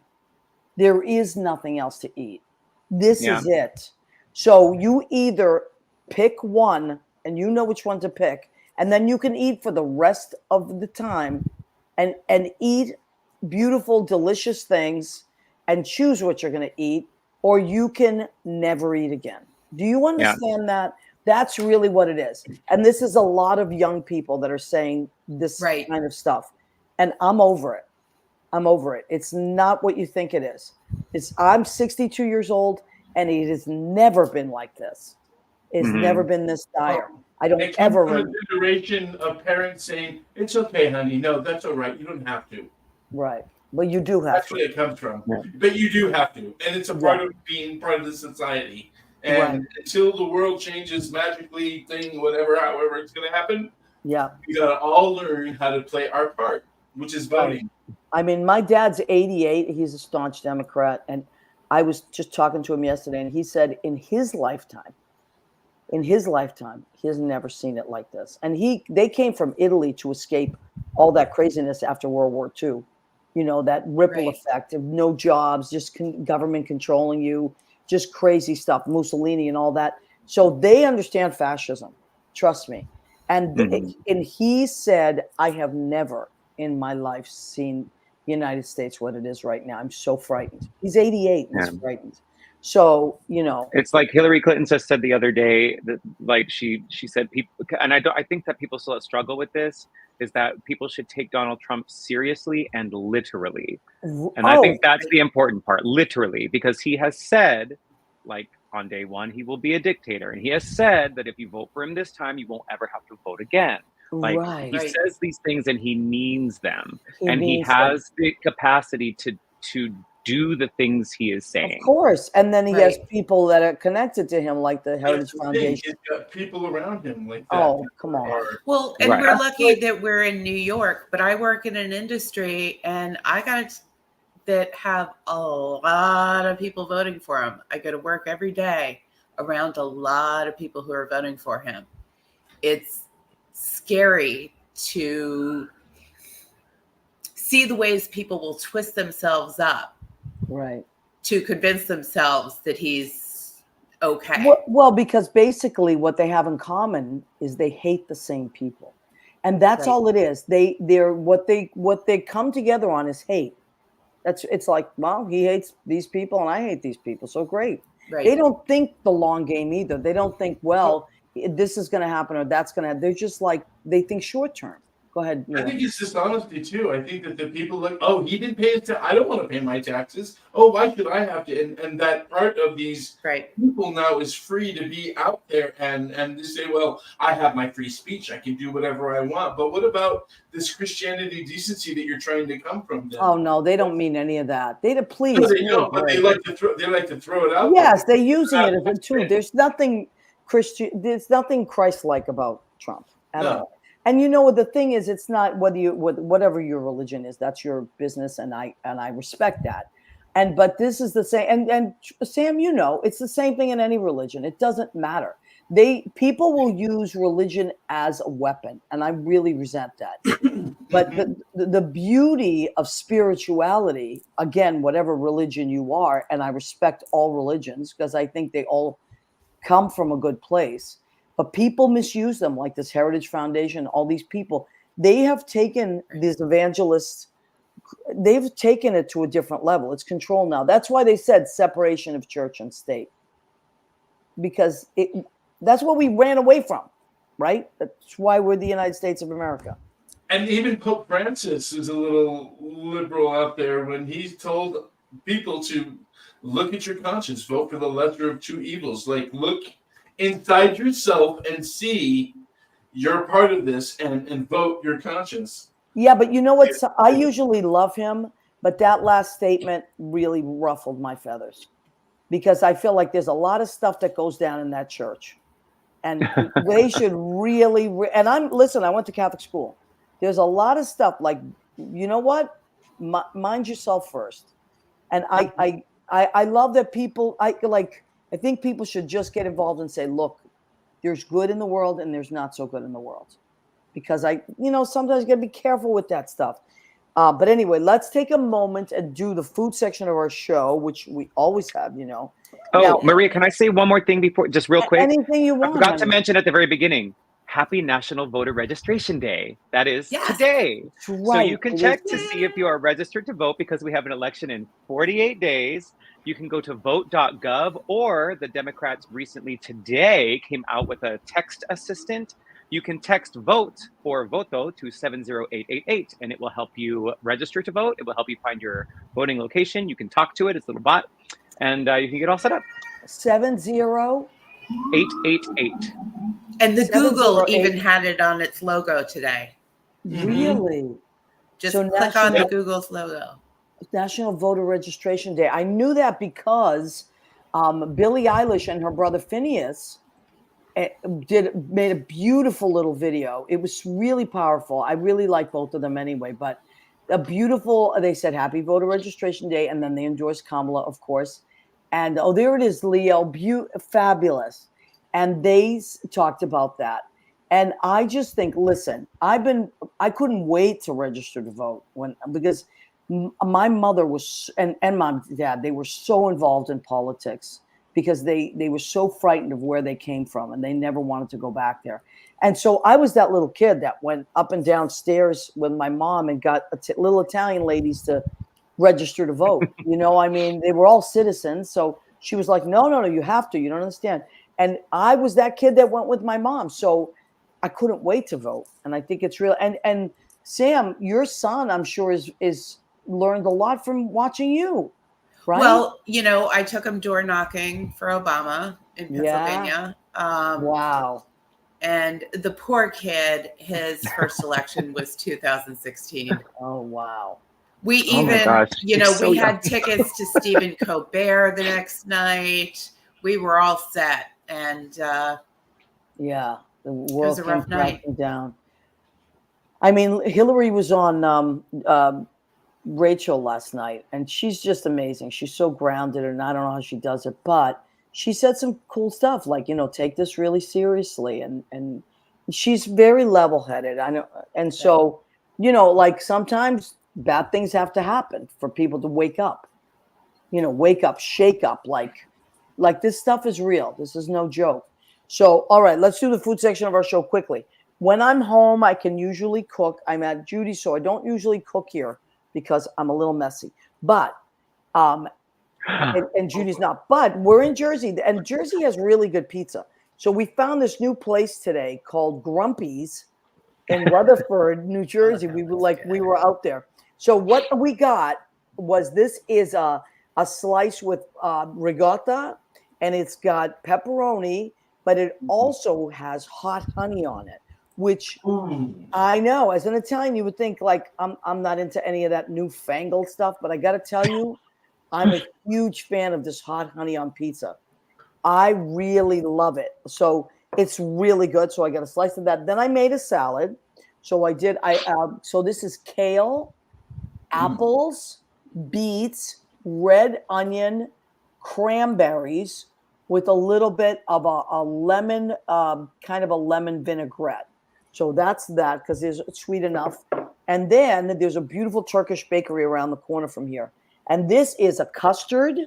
There is nothing else to eat. This Yeah. is it. So you either pick one and you know which one to pick, and then you can eat for the rest of the time and eat beautiful, delicious things and choose what you're going to eat, or you can never eat again. Do you understand that? That's really what it is. And this is a lot of young people that are saying this Right. kind of stuff. And I'm over it. I'm over it. It's not what you think it is. I'm 62 years old, and it has never been like this. It's never been this dire. I don't It comes ever from a remember. generation of parents saying, "It's okay, honey. No, that's all right. You don't have to." Right. Well, you do have That's to. where it comes from. Yeah. But you do have to, and it's a Yeah. part of being part of the society. And Right. until the world changes magically, however it's going to happen, Yeah. we got to all learn how to play our part, which is voting. I mean, my dad's 88. He's a staunch Democrat. And I was just talking to him yesterday, and he said in his lifetime, he has never seen it like this. And they came from Italy to escape all that craziness after World War II. You know, that ripple Right. effect of no jobs, just government controlling you, just crazy stuff, Mussolini and all that. So they understand fascism. Trust me. And and he said, I have never in my life seen the United States what it is right now. I'm so frightened. He's 88 and he's frightened. So, you know, It's like Hillary Clinton just said the other day that, like, she said people, and I think that people still struggle with this, is that people should take Donald Trump seriously and literally. And I think that's the important part, literally, because he has said, like, on day one, he will be a dictator. And he has said that if you vote for him this time, you won't ever have to vote again. Like, right. he says these things and he means them. He and he means them. has the capacity to do the things he is saying. Of course. And then he has Right. people that are connected to him, like the Heritage That's the thing. Foundation. He's got people around him like that. Oh, come on. Well, and Right. we're lucky that we're in New York, but I work in an industry and I got that have a lot of people voting for him. I go to work every day around a lot of people who are voting for him. It's scary to see the ways people will twist themselves up Right. to convince themselves that he's okay. Well, because basically what they have in common is they hate the same people. And that's Right. all it is. They're what they come together on is hate. It's like, well, he hates these people and I hate these people. So great. Right. They don't think the long game either. They don't think, well, this is going to happen or that's going to. They're just like, they think short term. Go ahead. I Neil. think it's dishonesty too. I think that the people like, oh, he didn't pay his tax. I don't want to pay my taxes. Oh, why should I have to? And that part of these Right. people now is free to be out there and they say, well, I have my free speech. I can do whatever I want. But what about this Christianity decency that you're trying to come from? Then? Oh no, they don't mean any of that. They please. No, they don't, but they like to throw it out. Yes, there. they're using it as a tool. There's nothing Christian. There's nothing Christ-like about Trump at all. And you know what the thing is, it's not whatever your religion is. That's your business, and I respect that. But this is the same. And Sam, you know, it's the same thing in any religion. It doesn't matter. People will use religion as a weapon, and I really resent that. But the beauty of spirituality, again, whatever religion you are, and I respect all religions because I think they all come from a good place. But people misuse them, like this Heritage Foundation, all these people. They have taken these evangelists, they've taken it to a different level. It's control now. That's why they said separation of church and state. Because that's what we ran away from, right? That's why we're the United States of America. And even Pope Francis is a little liberal out there when he's told people to look at your conscience, vote for the lesser of two evils. Like, look inside yourself and see you're part of this and vote your conscience. Yeah, but you know what? I usually love him, but that last statement really ruffled my feathers because I feel like there's a lot of stuff that goes down in that church. And they should really, and I went to Catholic school. There's a lot of stuff like, you know what? Mind yourself first. And I love that people, I think people should just get involved and say, look, there's good in the world and there's not so good in the world. Because sometimes you got to be careful with that stuff. But anyway, let's take a moment and do the food section of our show, which we always have, Oh, Now, Maria, can I say one more thing before, just real quick? anything you I want. forgot to honey. mention at the very beginning, Happy National Voter Registration Day. That is Yes. today. That's So right. you can It check is- to see if you are registered to vote because we have an election in 48 days. You can go to vote.gov, or the Democrats recently today came out with a text assistant. You can text vote or voto to 70888 and it will help you register to vote. It will help you find your voting location. You can talk to it. It's a little bot and you can get all set up. 70 888. And the Google 708. even had it on its logo today. Really? Just So click on the National- Google's logo. National Voter Registration Day. I knew that because Billie Eilish and her brother Phineas made a beautiful little video. It was really powerful. I really like both of them anyway, but a beautiful, they said happy voter registration day, and then they endorsed Kamala, of course. And oh, there it is, Leo, fabulous. And they talked about that. And I just think, listen, I couldn't wait to register to vote because my mother was, and my dad, they were so involved in politics because they were so frightened of where they came from and they never wanted to go back there. And so I was that little kid that went up and down stairs with my mom and got little Italian ladies to register to vote. I mean, they were all citizens. So she was like, no, you have to. You don't understand. And I was that kid that went with my mom. So I couldn't wait to vote. And I think it's real. And Sam, your son, I'm sure, is learned a lot from watching you. Right? Well, I took him door knocking for Obama in Pennsylvania. Wow. And the poor kid, his first election was 2016. Oh, wow. We Oh my even, gosh, he's so we young. had tickets to Stephen Colbert the next night. We were all set. And yeah, the it world was a rough came night. crashing down. I mean, Hillary was on Rachel last night, and she's just amazing. She's so grounded, and I don't know how she does it, but she said some cool stuff like, take this really seriously, and she's very level-headed. I know, and so, like sometimes bad things have to happen for people to wake up. Wake up, shake up, like this stuff is real. This is no joke. So, all right, let's do the food section of our show quickly. When I'm home, I can usually cook. I'm at Judy's, so I don't usually cook here because I'm a little messy. But and Judy's not. But we're in Jersey, and Jersey has really good pizza. So we found this new place today called Grumpy's in Rutherford, New Jersey. We were out there. So what we got was this is a slice with ricotta, and it's got pepperoni, but it also has hot honey on it, which I know as an Italian you would think like I'm not into any of that newfangled stuff, but I got to tell you, I'm a huge fan of this hot honey on pizza. I really love it. So it's really good. So I got a slice of that. Then I made a salad. So I did. So this is kale, apples, beets, red onion, cranberries with a little bit of a lemon, kind of a lemon vinaigrette. So that's that because it's sweet enough. And then there's a beautiful Turkish bakery around the corner from here. And this is a custard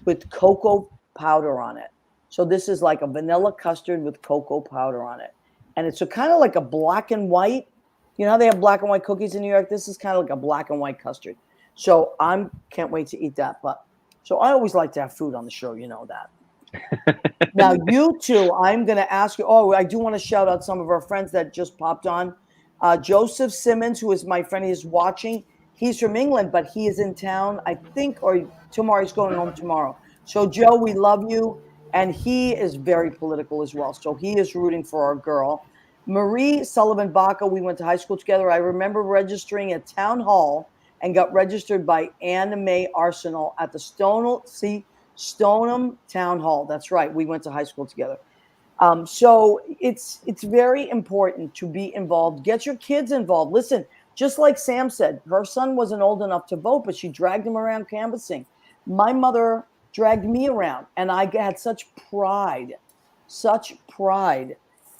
with cocoa powder on it. So this is like a vanilla custard with cocoa powder on it. And it's kind of like a black and white. You know how they have black and white cookies in New York? This is kind of like a black and white custard. So can't wait to eat that. So I always like to have food on the show. You know that. Now, you two, I'm going to ask you. Oh, I do want to shout out some of our friends that just popped on. Joseph Simmons, who is my friend, is watching. He's from England, but he is in town, I think, or tomorrow. He's going home tomorrow. So, Joe, we love you. And he is very political as well. So he is rooting for our girl. Marie Sullivan Baca, we went to high school together. I remember registering at Town Hall and got registered by Anna Mae Arsenal at the Stoneham Town Hall. That's right. We went to high school together. So it's very important to be involved. Get your kids involved. Listen, just like Sam said, her son wasn't old enough to vote, but she dragged him around canvassing. My mother dragged me around, and I had such pride,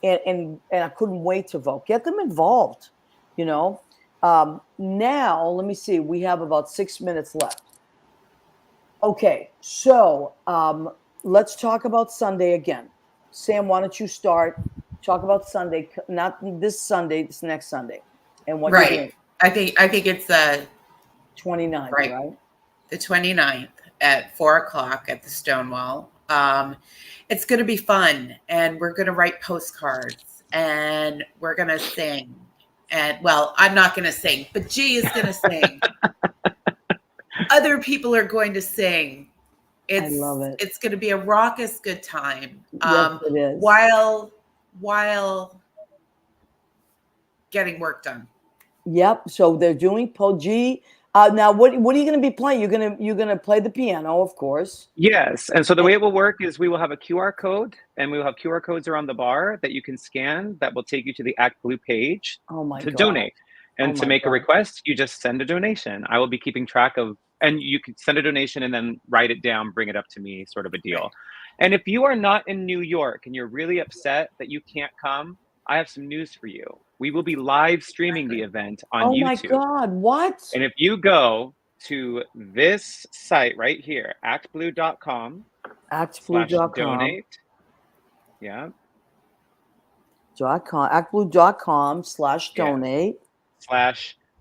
and I couldn't wait to vote. Get them involved, you know. Now, let me see. We have about 6 minutes left. Okay, so let's talk about Sunday again. Sam, why don't you start? Talk about Sunday, not this Sunday, this next Sunday, and what you're Right. doing. I think it's 29th, right. right? The 29th at 4 o'clock at the Stonewall. It's going to be fun, and we're going to write postcards, and we're going to sing. And well, I'm not going to sing, but G is going to sing. Other people are going to sing. I love it. It's going to be a raucous good time. Yes, it is. While getting work done. Yep. So they're doing G. Now, what are you going to be playing? You're gonna play the piano, of course. Yes. And so the way it will work is we will have a QR code, and we will have QR codes around the bar that you can scan that will take you to the Act Blue page to donate. And to make a request, you just send a donation. I will be keeping track of, and you can send a donation and then write it down, bring it up to me, sort of a deal. And if you are not in New York and you're really upset that you can't come, I have some news for you. We will be live streaming the event on YouTube. Oh my God, what? And if you go to this site right here, actblue.com, actblue.com, yeah, actblue.com/donate.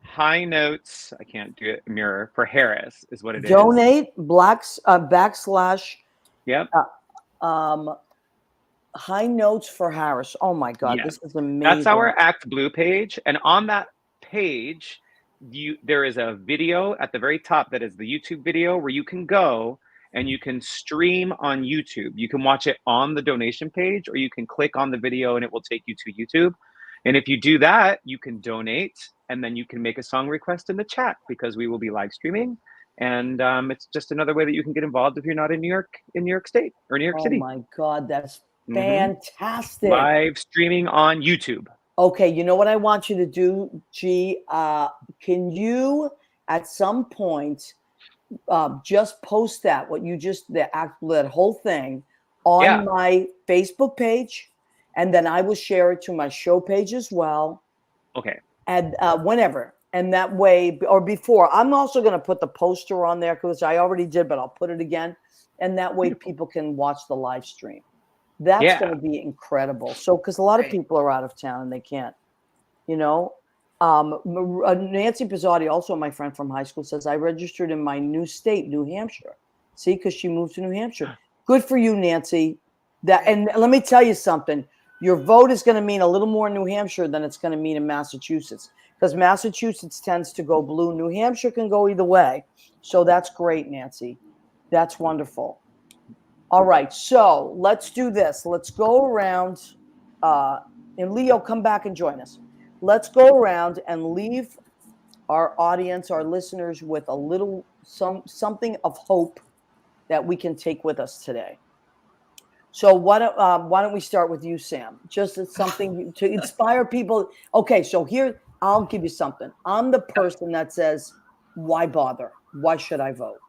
/high notes, I can't do it, mirror, for Harris is what it is. Donate /. Yep. High notes for Harris. Oh my God, Yes. this is amazing. That's our Act Blue page. And on that page, there is a video at the very top that is the YouTube video where you can go and you can stream on YouTube. You can watch it on the donation page, or you can click on the video and it will take you to YouTube. And if you do that, you can donate, and then you can make a song request in the chat, because we will be live streaming. And it's just another way that you can get involved if you're not in New York State or New York City. Oh my God, that's fantastic. Live streaming on YouTube. Okay, you know what I want you to do, G? Can you at some point just post that that whole thing on my Facebook page, and then I will share it to my show page as well. Okay. And whenever, and that way, or before, I'm also going to put the poster on there, because I already did, but I'll put it again, and that way people can watch the live stream. That's going to be incredible. So, because a lot of people are out of town and they can't, you know. Nancy Pizzotti, also my friend from high school, says I registered in my new state, New Hampshire. See, because she moved to New Hampshire. Good for you, Nancy. And let me tell you something. Your vote is going to mean a little more in New Hampshire than it's going to mean in Massachusetts, because Massachusetts tends to go blue. New Hampshire can go either way. So that's great, Nancy. That's wonderful. All right, so let's do this. Let's go around, and Leo, come back and join us. Let's go around and leave our audience, our listeners, with a little something of hope that we can take with us today. So why don't we start with you, Sam? Just as something to inspire people. Okay, so here, I'll give you something. I'm the person that says, why bother? Why should I vote?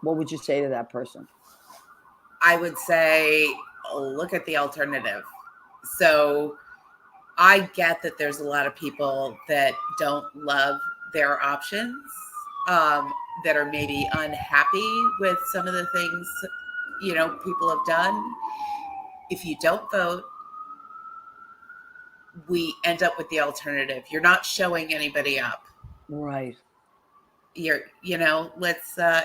What would you say to that person? I would say, look at the alternative. So I get that there's a lot of people that don't love their options, that are maybe unhappy with some of the things, people have done. If you don't vote, we end up with the alternative. You're not showing anybody up. Right.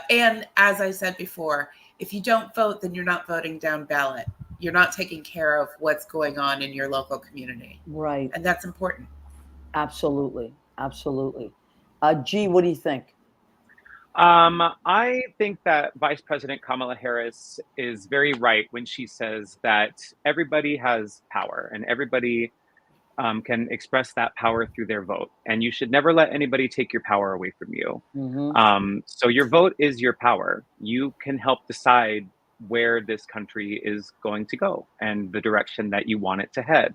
And as I said before, if you don't vote, then you're not voting down ballot. You're not taking care of what's going on in your local community. Right. And that's important. Absolutely. Absolutely. G, what do you think? I think that Vice President Kamala Harris is very right when she says that everybody has power, and everybody can express that power through their vote. And you should never let anybody take your power away from you. Mm-hmm. So your vote is your power. You can help decide where this country is going to go and the direction that you want it to head.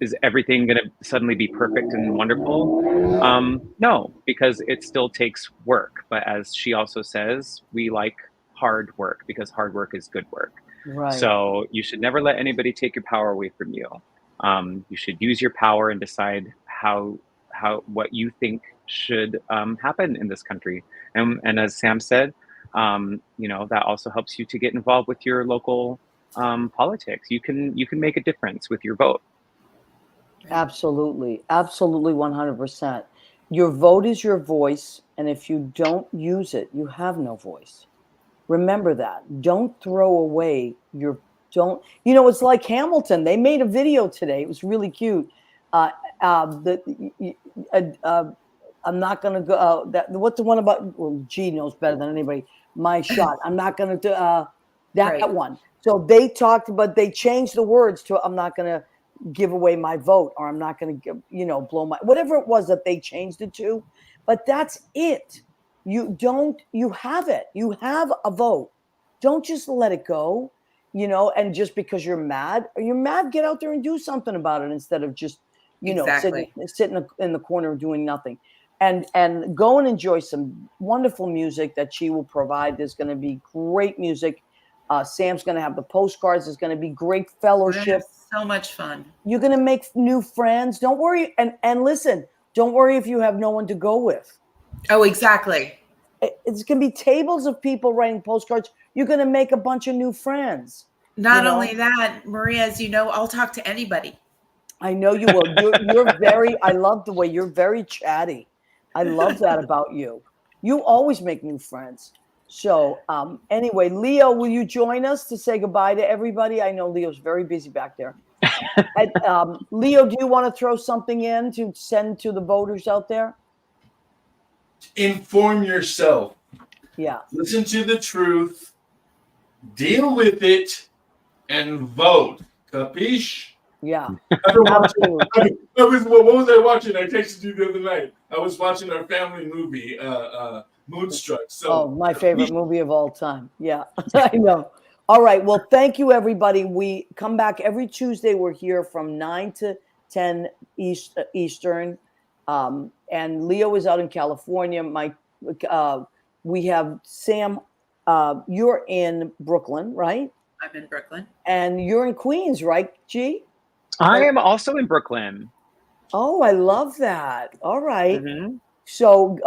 is everything going to suddenly be perfect and wonderful? No, because it still takes work. But as she also says, we like hard work because hard work is good work. Right. So you should never let anybody take your power away from you. You should use your power and decide how what you think should happen in this country. And as Sam said, that also helps you to get involved with your local politics. You can make a difference with your vote. Absolutely. Absolutely 100%. Your vote is your voice. And if you don't use it, you have no voice. Remember that. Don't throw away your, it's like Hamilton. They made a video today. It was really cute. I'm not going to go, what's the one about, well, G knows better than anybody. My shot. I'm not going to do that one. So they talked about, they changed the words to, I'm not going to give away my vote, or I'm not going to, blow my, whatever it was that they changed it to. But that's it. You have it. You have a vote. Don't just let it go, and just because you're mad, get out there and do something about it instead of just, sitting in the corner doing nothing. And go and enjoy some wonderful music that she will provide. There's going to be great music. Sam's going to have the postcards. There's going to be great fellowship. So much fun. You're going to make new friends. Don't worry. And listen, don't worry if you have no one to go with. Oh, exactly. It's going to be tables of people writing postcards. You're going to make a bunch of new friends. Not only that, Maria, as you know, I'll talk to anybody. I know you will. You're very, I love the way you're very chatty. I love that about you. You always make new friends. So anyway, Leo, will you join us to say goodbye to everybody? I know Leo's very busy back there. And, Leo, do you want to throw something in to send to the voters out there? Inform yourself. Yeah. Listen to the truth. Deal with it and vote. Capiche? Yeah. What was I watching? I texted you the other night. I was watching our family movie, Moonstruck. So, my favorite movie of all time. Yeah, I know. All right. Well, thank you, everybody. We come back every Tuesday. We're here from 9 to 10 Eastern. And Leo is out in California. We have Sam. You're in Brooklyn, right? I'm in Brooklyn. And you're in Queens, right, G? I am also in Brooklyn. Oh, I love that. All right. Mm-hmm. So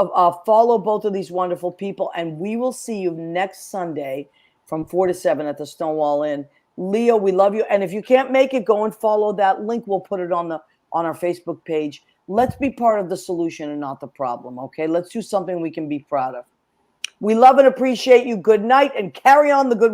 follow both of these wonderful people, and we will see you next Sunday from 4 to 7 at the Stonewall Inn. Leo, we love you. And if you can't make it, go and follow that link. We'll put it on our Facebook page. Let's be part of the solution and not the problem, okay? Let's do something we can be proud of. We love and appreciate you. Good night, and carry on the good work.